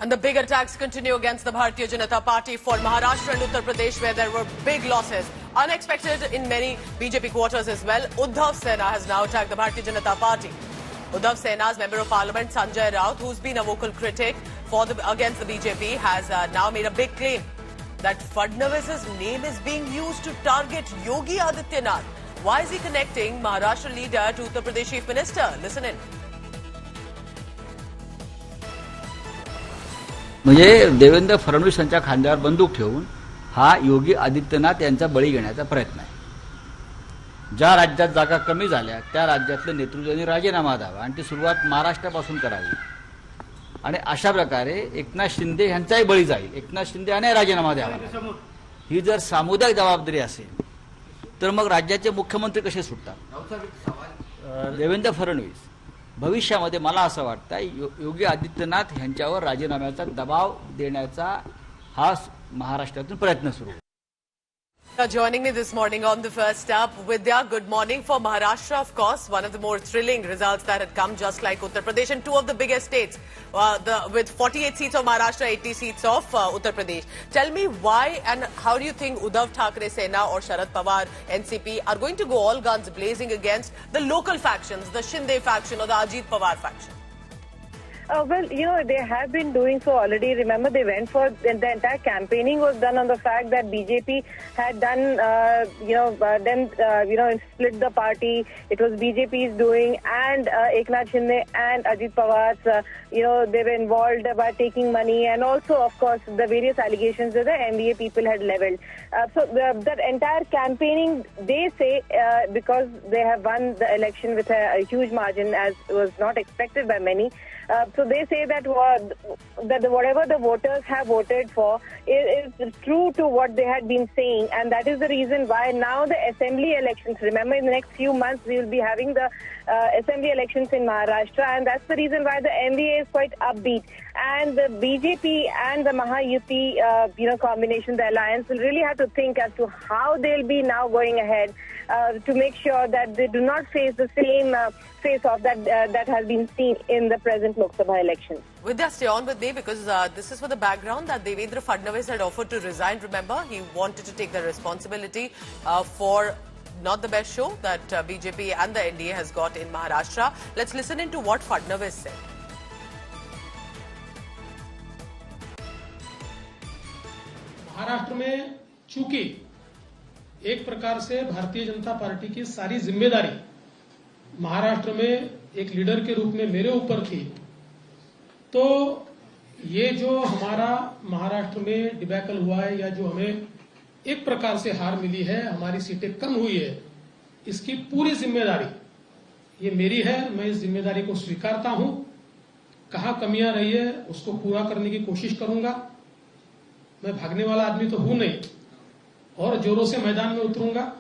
And the big attacks continue against the Bharatiya Janata Party for Maharashtra and Uttar Pradesh, where there were big losses. Unexpected in many BJP quarters as well. Uddhav Sena has now attacked the Bharatiya Janata Party. Uddhav Sena's Member of Parliament Sanjay Raut, who's been a vocal critic against the BJP, has now made a big claim that Fadnavis's name is being used to target Yogi Adityanath. Why is he connecting Maharashtra leader to Uttar Pradesh Chief Minister? Listen in. म्हणजे देवेंद्र फडणवीस यांच्या खांद्यावर बंदूक ठेवून हा योगी आदित्यनाथ यांचा बळी घेण्याचा प्रयत्न आहे. ज्या राज्यात जागा कमी झाल्या त्या राज्यातले नेतृत्वाने राजीनामा द्यावा आणि ती सुरुवात महाराष्ट्रापासून करावी आणि अशा प्रकारे एकनाथ शिंदे यांचाही बळी जाईल. एकनाथ शिंदे यांनी राजीनामा द्यावा. ही जर सामुदायिक जबाबदारी असेल तर मग राज्याचे मुख्यमंत्री कसे सुटतात? देवेंद्र फडणवीस भविष्यामध्ये मला असं वाटतं योगी आदित्यनाथ यांच्यावर राजीनाम्याचा दबाव देण्याचा हा महाराष्ट्रातून प्रयत्न सुरू. Joining me this morning on the First Up, Vidya, good morning. For Maharashtra, of course, one of the more thrilling results that had come, just like Uttar Pradesh, and two of the biggest states, with 48 seats of Maharashtra, 80 seats of Uttar Pradesh. Tell me why and how do you think Uddhav Thackeray Sena or Sharad Pawar, NCP, are going to go all guns blazing against the local factions, the Shinde faction or the Ajit Pawar faction? Well, they have been doing so already. Remember, they went for the entire campaigning was done on the fact that BJP had done, split the party. It was BJP's doing, and Eknath Shinde and Ajit Pawar's, they were involved by taking money, and also, of course, the various allegations that the MVA people had leveled. So that entire campaigning, they say, because they have won the election with a huge margin, as was not expected by many. So they say that whatever the voters have voted for is true to what they had been saying, and that is the reason why now the assembly elections. Remember, in the next few months we will be having the assembly elections in Maharashtra, and that's the reason why the MVA is quite upbeat. And the BJP and the Mahayuti, combination, the alliance, will really have to think as to how they'll be now going ahead to make sure that they do not face the same face-off that has been seen in the present Lok Sabha elections. Vidya, stay on with me because this is for the background that Devendra Fadnavis had offered to resign. Remember, he wanted to take the responsibility for not the best show that BJP and the NDA has got in Maharashtra. Let's listen into what Fadnavis said. Maharashtra में चूंकि एक प्रकार से Bharatiya Janata party की सारी जिम्मेदारी महाराष्ट्र में एक लीडर के रूप में मेरे ऊपर थी, तो ये जो हमारा महाराष्ट्र में डिबैकल हुआ है या जो हमें एक प्रकार से हार मिली है, हमारी सीटें कम हुई है, इसकी पूरी जिम्मेदारी ये मेरी है. मैं इस जिम्मेदारी को स्वीकारता हूं. कहां कमियां रही है उसको पूरा करने की कोशिश करूंगा. मैं भागने वाला आदमी तो हूं नहीं और जोरों से मैदान में उतरूंगा.